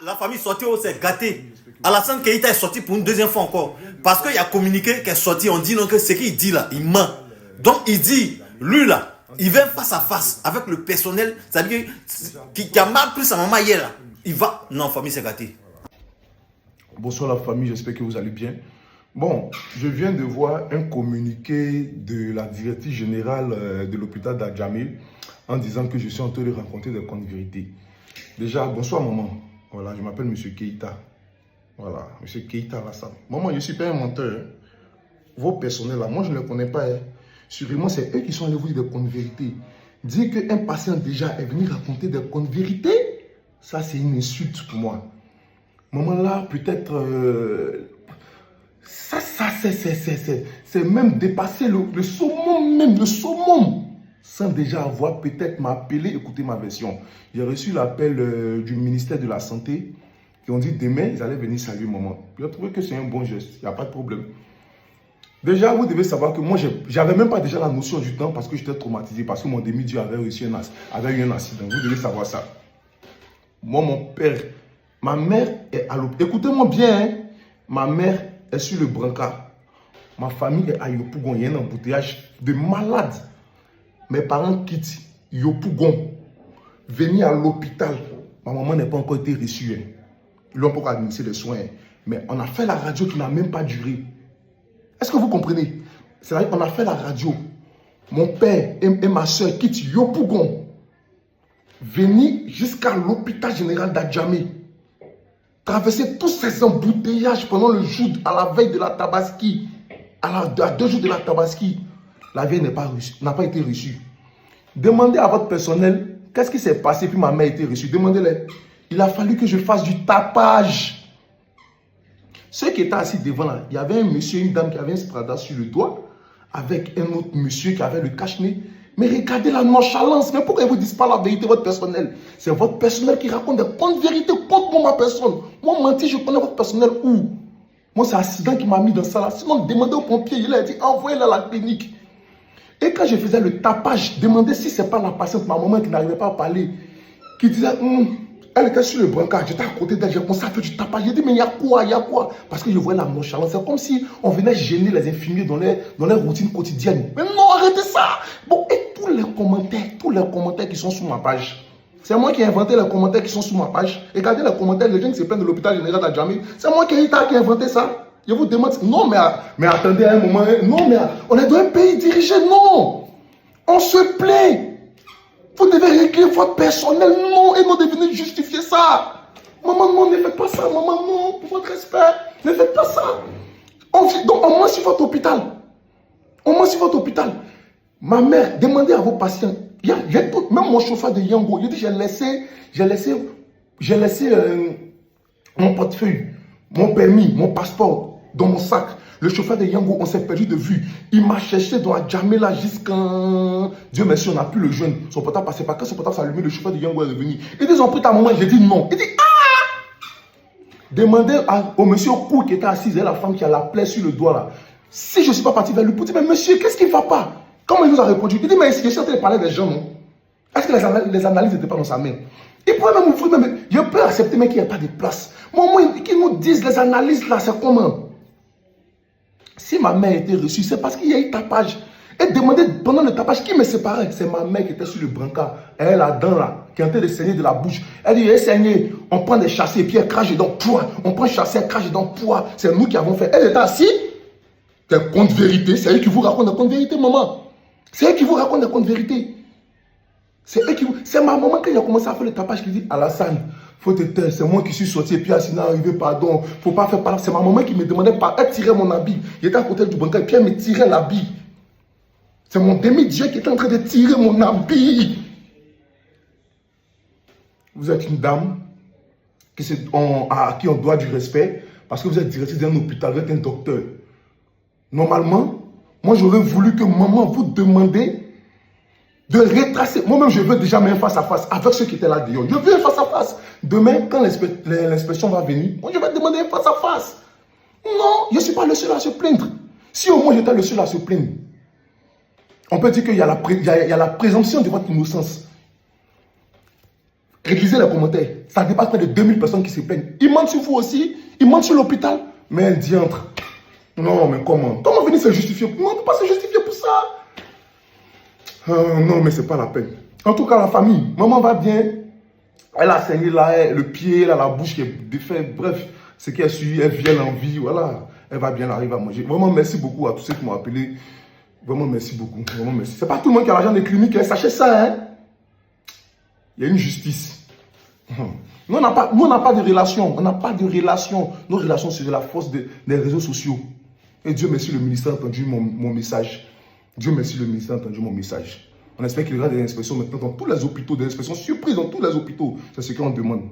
la famille sortie, on s'est gâté. Alassane Keita est sorti pour une deuxième fois encore. Parce qu'il a communiqué qu'il est sorti, on dit non que ce qu'il dit là, il ment. Donc il dit, lui là, il vient face à face avec le personnel, c'est-à-dire qui a mal pris sa maman hier là. Il va, non, famille s'est gâtée. Bonsoir la famille, j'espère que vous allez bien. Bon, je viens de voir un communiqué de la directrice générale de l'hôpital d'Adjamé en disant que je suis en train de rencontrer des comptes vérités. Déjà, bonsoir maman. Voilà, je m'appelle Monsieur Keita. Voilà, Monsieur Keita Alassane. Maman, je ne suis pas un menteur. Hein. Vos personnels là, moi je ne les connais pas. Hein. Sûrement, c'est eux qui sont allés vous dire des comptes vérités. Dire qu'un patient déjà est venu raconter des comptes vérités, ça c'est une insulte pour moi. Maman là, peut-être... c'est même dépasser le summum, même le summum, sans déjà avoir peut-être m'appeler, écouter ma version. J'ai reçu l'appel du ministère de la Santé qui ont dit demain, ils allaient venir saluer maman. J'ai trouvé que c'est un bon geste, il n'y a pas de problème. Déjà, vous devez savoir que moi, j'avais même pas déjà la notion du temps parce que j'étais traumatisé, parce que mon demi-dieu avait eu un accident. Vous devez savoir ça. Moi, mon père, ma mère est à l'hôpital. Écoutez-moi bien, hein. Ma mère est sur le brancard. Ma famille est à Yopougon. Il y a un embouteillage de malades. Mes parents quittent Yopougon. Venir à l'hôpital. Ma maman n'a pas encore été reçue. Hein. Ils n'ont pas encore administré les soins. Mais on a fait la radio qui n'a même pas duré. Est-ce que vous comprenez? C'est-à-dire qu'on a fait la radio. Mon père et ma soeur quittent Yopougon. Venir jusqu'à l'hôpital général d'Adjamé. Traverser tous ces embouteillages pendant le jour, à la veille de la Tabaski, à 2 jours de la Tabaski, la veille n'a pas été reçue. Demandez à votre personnel qu'est-ce qui s'est passé puis ma mère a été reçue. Demandez-les. Il a fallu que je fasse du tapage. Ceux qui étaient assis devant là, il y avait un monsieur et une dame qui avaient un strada sur le doigt, avec un autre monsieur qui avait le cache-nez. Mais regardez la nonchalance. Mais pourquoi ils ne vous disent pas la vérité, votre personnel? C'est votre personnel qui raconte des contes vérités contre moi, ma personne. Moi, mentir, je connais votre personnel où? Moi, c'est l'accident qui m'a mis dans ça. Là. Sinon, demandez au pompier. Il a dit, envoyez-la à la clinique. Et quand je faisais le tapage, demandez si ce n'est pas la patiente, ma maman qui n'arrivait pas à parler, qui disait, elle était sur le brancard, j'étais à côté d'elle, j'ai commencé à faire du tapage. J'ai dit, mais il y a quoi, il y a quoi? Parce que je voyais la nonchalance. C'est comme si on venait gêner les infirmiers dans leur routine quotidienne. Mais non, arrêtez ça. Bon, et tous les commentaires qui sont sous ma page. C'est moi qui ai inventé les commentaires qui sont sous ma page. Regardez les commentaires, les gens qui se plaignent de l'hôpital général d'Adjamé. C'est moi qui ai inventé ça. Je vous demande, non, mais attendez un moment. Non, mais on est dans un pays dirigé, non. On se plaint. Vous devez régler votre personnel, non, et non de venir justifier ça. Maman, non, ne faites pas ça, maman, non, pour votre respect, ne faites pas ça. Donc, au moins sur votre hôpital. Au moins sur votre hôpital. Ma mère, demandez à vos patients. Même mon chauffeur de Yango, il dit, j'ai laissé mon portefeuille, mon permis, mon passeport dans mon sac. Le chauffeur de Yango, on s'est perdu de vue. Il m'a cherché dans Adjamé là jusqu'à... Dieu merci, on n'a plus le jeune. Son portable passait pas. Quand son portable s'est allumé, le chauffeur de Yango est revenu. Il dit, ils ont pris ta maman. J'ai dit non. Il dit, ah! Demandez au monsieur Kou qui était assis, et la femme qui a la plaie sur le doigt là. Si je ne suis pas parti vers lui pour dire, mais monsieur, qu'est-ce qui ne va pas? Comment il nous a répondu? Il dit, mais je suis en train de parler des gens, non? Est-ce que les analyses n'étaient pas dans sa main? Il pourrait même ouvrir, mais je peux accepter, mais qu'il n'y ait pas de place. Moi, qu'ils nous disent les analyses là, c'est comment? Si ma mère était reçue, c'est parce qu'il y a eu tapage. Et demandez pendant le tapage qui me séparait. C'est ma mère qui était sur le brancard. Elle, la dent là, qui est en train de saigner de la bouche. Elle dit, elle saigné. On prend des chassés, puis elle crache dans poids. On prend chassé, elle crache dans poids. C'est nous qui avons fait. Elle était assise. Des contes vérités. C'est elle qui vous raconte des contes vérités, maman. C'est elle qui vous raconte des contes vérités. C'est ma maman, quand il a commencé à faire le tapage, qui dit, Alassane, faut te taire, c'est moi qui suis sorti et puis Assina arrivé, pardon, faut pas faire par là. C'est ma maman qui me demandait, elle tirait mon habit. Il était à côté du bancal et puis elle me tirait l'habit. C'est mon demi-dieu qui était en train de tirer mon habit. Vous êtes une dame à qui on doit du respect parce que vous êtes directrice d'un hôpital, vous êtes un docteur. Normalement, moi j'aurais voulu que maman vous demande de retracer. Moi-même, je veux déjà mettre face à face avec ceux qui étaient là dehors. Je veux un face à face. Demain, quand l'inspection va venir, moi, je vais demander un face à face. Non, je ne suis pas le seul à se plaindre. Si au moins j'étais le seul à se plaindre, on peut dire qu'il y a la présomption de votre innocence. Révisez les commentaires. Ça dépasse près de 2000 personnes qui se plaignent. Ils mentent sur vous aussi. Ils mentent sur l'hôpital. Mais un diantre. Non, mais comment? Comment venir se justifier? Non, on ne peut pas se justifier pour ça. Non, mais c'est pas la peine. En tout cas, la famille, maman va bien. Elle a saigné là, le pied, là, la bouche qui est défaite. Bref, ce qui est suivi, elle vient en vie. Voilà. Elle va bien, elle arrive à manger. Vraiment, merci beaucoup à tous ceux qui m'ont appelé. Vraiment, merci beaucoup. Vraiment, merci. C'est pas tout le monde qui a l'argent des cliniques. Hein. Sachez ça, hein. Il y a une justice. Nous, on n'a pas de relation. On n'a pas de relation. Nos relations, c'est de la force des réseaux sociaux. Et Dieu merci, le ministère a entendu mon message. Dieu merci, le ministère a entendu mon message. On espère qu'il y aura des inspections maintenant dans tous les hôpitaux, des inspections surprises dans tous les hôpitaux. C'est ce qu'on demande.